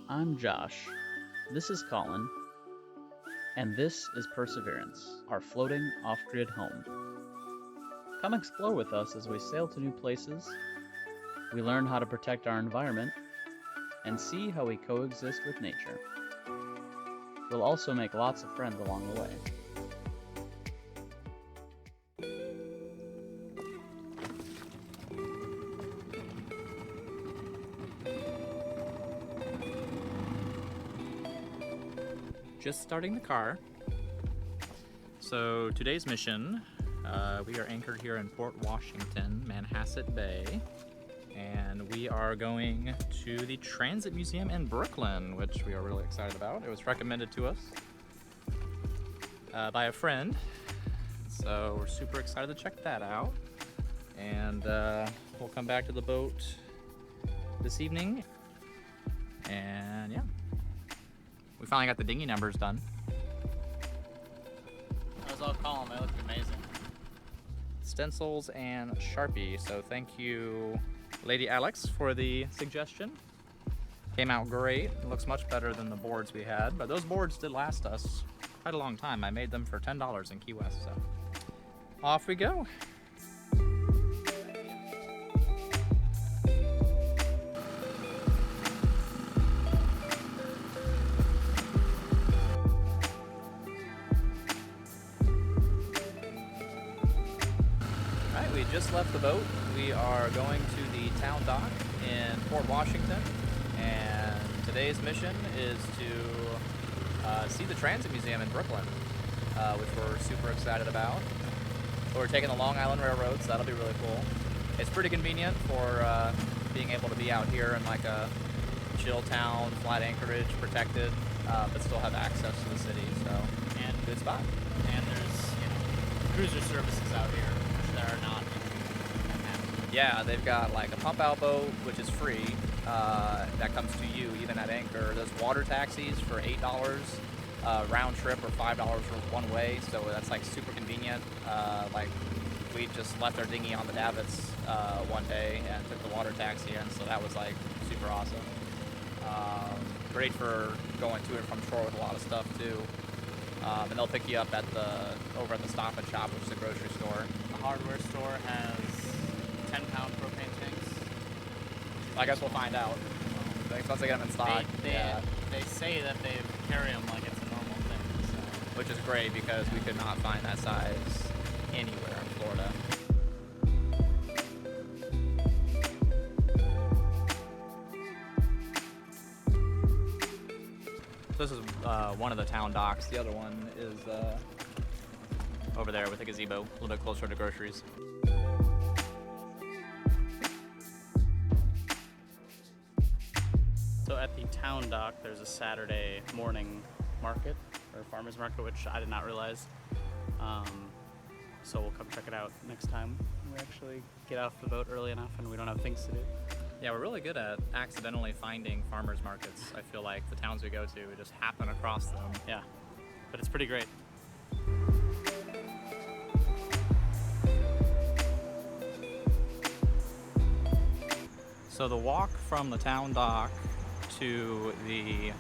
I'm Josh. This is Colin. And this is Perseverance, our floating off-grid home. Come explore with us as we sail to new places, we learn how to protect our environment, and see how we coexist with nature. We'll also make lots of friends along the way. Just starting the car. So today's mission, we are anchored here in Port Washington, Manhasset Bay, and we are going to the Transit Museum in Brooklyn, which we are really excited about. It was recommended to us by a friend, so we're super excited to check that out. And we'll come back to the boat this evening, and yeah. We finally got the dinghy numbers done. That was all Colin, they looked amazing. Stencils and Sharpie, so thank you Lady Alex for the suggestion. Came out great. It looks much better than the boards we had, but those boards did last us quite a long time. I made them for $10 in Key West, so off we go. We just left the boat. We are going to the town dock in Port Washington, and today's mission is to see the Transit Museum in Brooklyn, which we're super excited about. So we're taking the Long Island Railroad, so that'll be really cool. It's pretty convenient for being able to be out here in like a chill town, flat anchorage, protected, but still have access to the city. So, and good spot. And there's, cruiser services out here that are not. Yeah, they've got like a pump out boat, which is free, that comes to you even at anchor. There's water taxis for $8 round trip or $5 for one way, so that's like super convenient. Like we just left our dinghy on the davits one day and took the water taxi in, so that was like super awesome. Great for going to and from shore with a lot of stuff too. And they'll pick you up at over at the Stop and Shop, which is a grocery store. The hardware store has 10-pound propane tanks. I guess we'll find out. Once they get them in stock. They say that they carry them like it's a normal thing. So. Which is great because we could not find that size anywhere in Florida. This is one of the town docks. The other one is over there with the gazebo, a little bit closer to groceries. So at the town dock, there's a Saturday morning market, or farmer's market, which I did not realize. So we'll come check it out next time. We actually get off the boat early enough and we don't have things to do. Yeah, we're really good at accidentally finding farmers markets. I feel like the towns we go to, we just happen across them. Yeah, but it's pretty great. So the walk from the town dock to the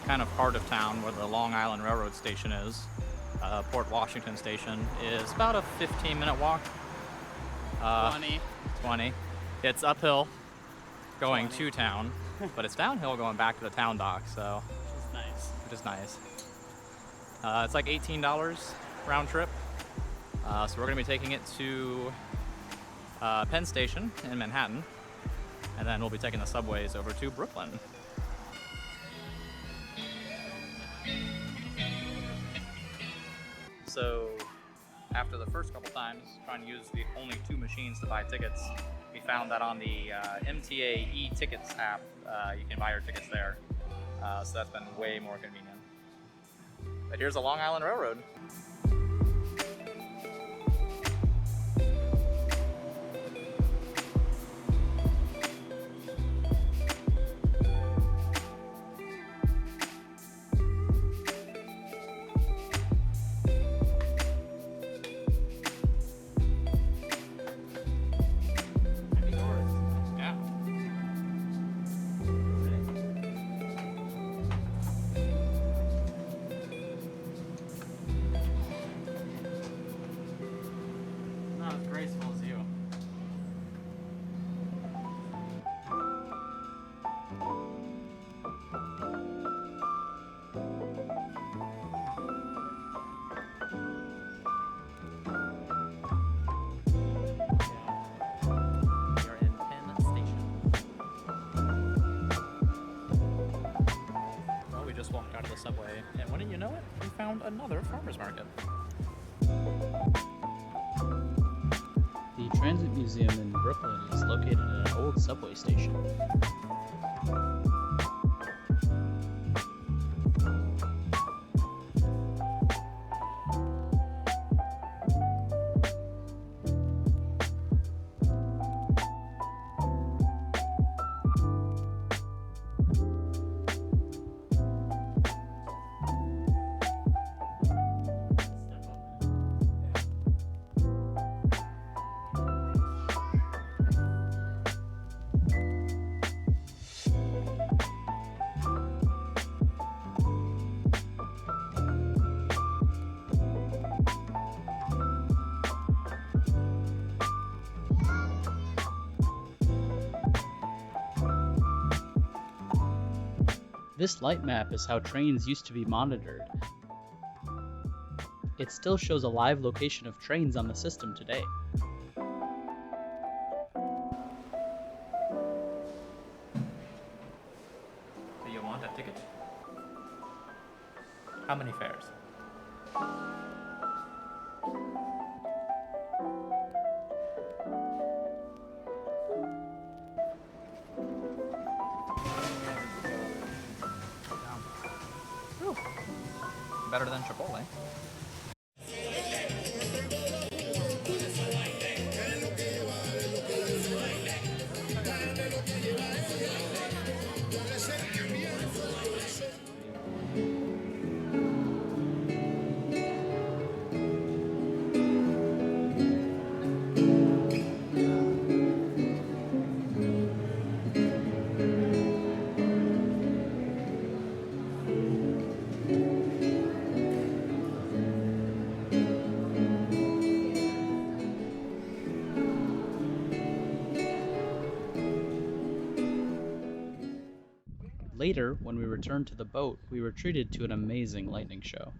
kind of heart of town where the Long Island Railroad station is, Port Washington station, is about a 15-minute walk. 20. It's uphill going 20. to town, but it's downhill going back to the town dock, so Which is nice. it's like $18 round trip. So we're gonna be taking it to Penn Station in Manhattan, and then we'll be taking the subways over to Brooklyn. So after the first couple times trying to use the only two machines to buy tickets, we found that on the MTA e-tickets app, you can buy your tickets there. So that's been way more convenient. But here's the Long Island Railroad. walked out of the subway, and wouldn't you know it, we found another farmer's market. The Transit Museum in Brooklyn is located at an old subway station. This light map is how trains used to be monitored. It still shows a live location of trains on the system today. Do you want a ticket? How many fares? Ooh. Better than Chipotle. Later, when we returned to the boat, we were treated to an amazing lightning show.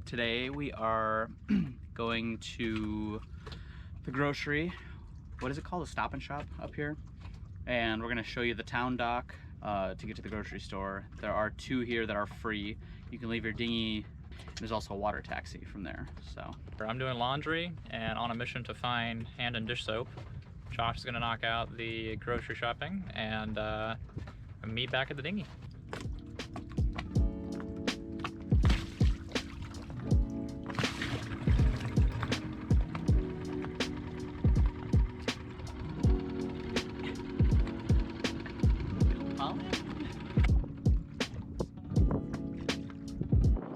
Today we are going to the grocery. What is it called? A Stop and Shop up here. And we're going to show you the town dock to get to the grocery store. There are two here that are free. You can leave your dinghy. There's also a water taxi from there. So I'm doing laundry and on a mission to find hand and dish soap. Josh is going to knock out the grocery shopping and meet back at the dinghy.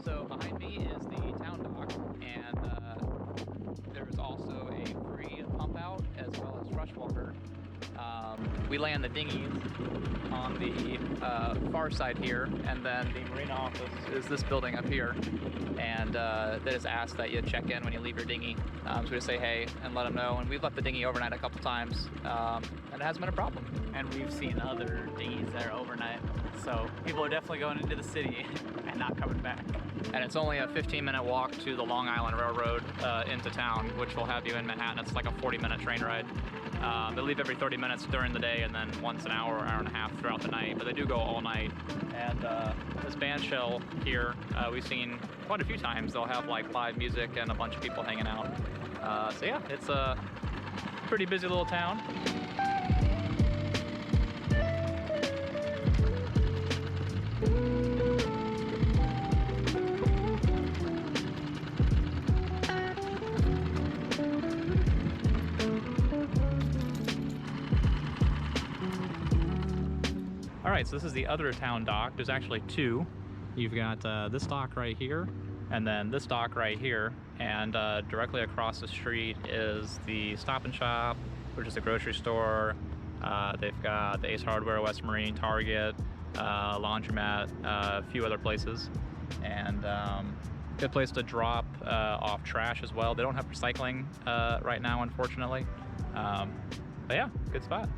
So behind me is the town dock, and there's also a free pump out as well as freshwater. We land the dinghy on the far side here, and then the marina office is this building up here, and that is asked that you check in when you leave your dinghy. So we just say hey and let them know, and we've left the dinghy overnight a couple times, and it hasn't been a problem. and we've seen other dinghies there overnight. So people are definitely going into the city and not coming back. And it's only a 15-minute walk to the Long Island Railroad into town, which will have you in Manhattan. It's like a 40-minute train ride. They leave every 30 minutes during the day and then once an hour or hour and a half throughout the night, but they do go all night. And this band shell here, we've seen quite a few times. They'll have like live music and a bunch of people hanging out. So yeah, it's a pretty busy little town. right, so this is the other town dock. There's actually two. You've got this dock right here, and then this dock right here, and directly across the street is the Stop and Shop, which is a grocery store. They've got the Ace Hardware, West Marine, Target, laundromat, a few other places, and good place to drop off trash as well. They don't have recycling right now, unfortunately, but yeah, good spot.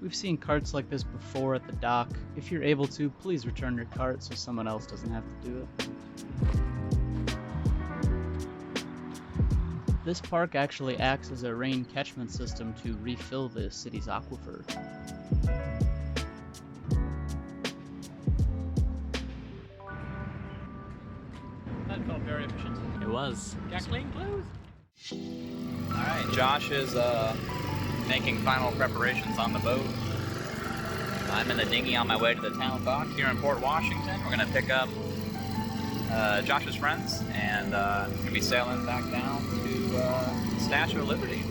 We've seen carts like this before at the dock. If you're able to, please return your cart so someone else doesn't have to do it. This park actually acts as a rain catchment system to refill the city's aquifer. That felt very efficient. It was. Got clean clothes. Alright, Josh is making final preparations on the boat. I'm in the dinghy on my way to the town dock here in Port Washington. We're gonna pick up Josh's friends and we're gonna be sailing back down to Statue of Liberty.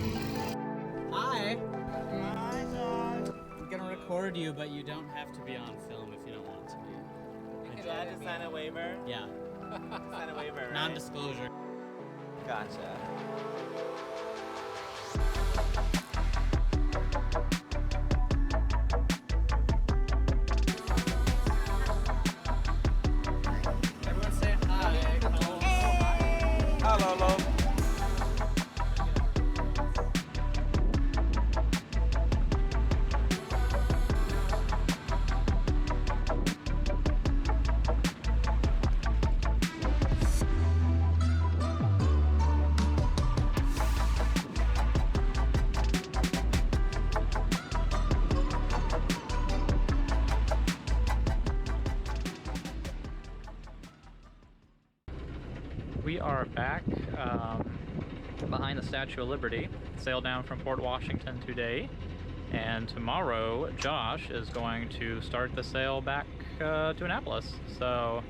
Hi. Hi, Josh. I'm gonna record you, but you don't have to be on film if you don't want to be. Do I have to sign a waiver? Yeah. Sign a waiver, right? Non-disclosure. Gotcha. Everyone say hi. Hello, hello. We are back behind the Statue of Liberty. Sailed down from Port Washington today, and tomorrow Josh is going to start the sail back to Annapolis. So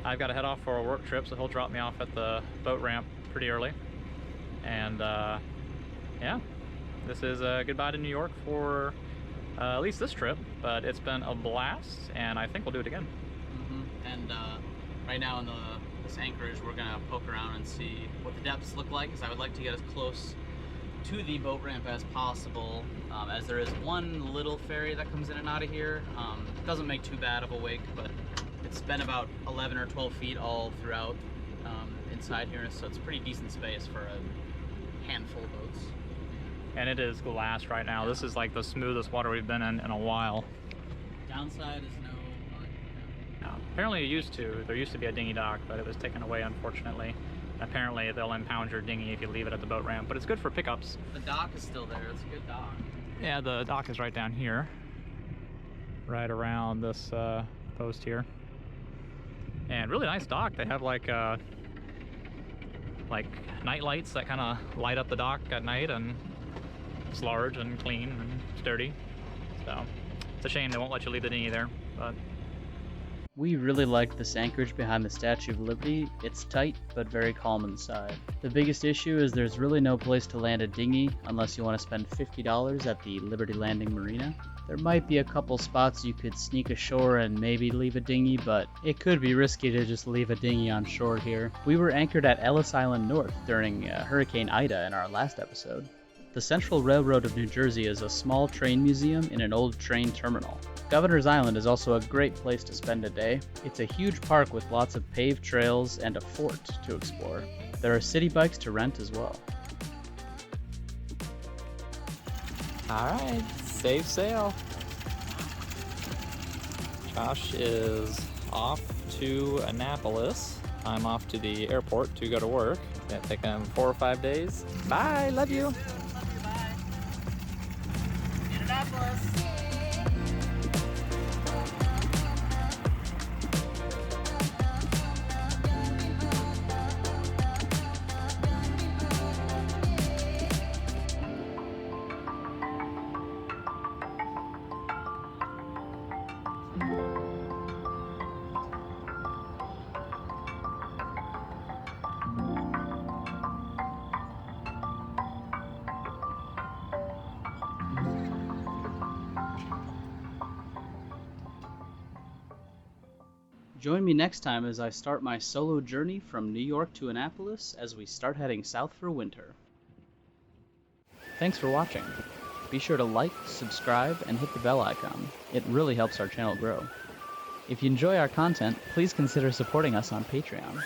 I've got to head off for a work trip, so he'll drop me off at the boat ramp pretty early. And yeah, this is a goodbye to New York for at least this trip, but it's been a blast, and I think we'll do it again. And right now in this anchorage, we're gonna poke around and see what the depths look like, because I would like to get as close to the boat ramp as possible, as there is one little ferry that comes in and out of here. Doesn't make too bad of a wake, but it's been about 11 or 12 feet all throughout inside here, so it's pretty decent space for a handful of boats. And it is glass right now. This is like the smoothest water we've been in a while. Downside is no. Apparently there used to be a dinghy dock, but it was taken away, unfortunately. And apparently they'll impound your dinghy if you leave it at the boat ramp, but it's good for pickups. The dock is still there. It's a good dock. Yeah, the dock is right down here, right around this post here. And really nice dock. They have like night lights that kind of light up the dock at night, and it's large and clean and sturdy. So it's a shame they won't let you leave the dinghy there, but We really liked this anchorage behind the Statue of Liberty. It's tight, but very calm inside. The biggest issue is there's really no place to land a dinghy unless you want to spend $50 at the Liberty Landing Marina. There might be a couple spots you could sneak ashore and maybe leave a dinghy, but it could be risky to just leave a dinghy on shore here. We were anchored at Ellis Island North during Hurricane Ida in our last episode. The Central Railroad of New Jersey is a small train museum in an old train terminal. Governor's Island is also a great place to spend a day. It's a huge park with lots of paved trails and a fort to explore. There are city bikes to rent as well. alright, safe sail. Josh is off to Annapolis. I'm off to the airport to go to work. Gonna take him 4 or 5 days. Bye, love you. Bye. Indianapolis. Join me next time as I start my solo journey from New York to Annapolis as we start heading south for winter. Thanks for watching. Be sure to like, subscribe, and hit the bell icon. It really helps our channel grow. If you enjoy our content, please consider supporting us on Patreon.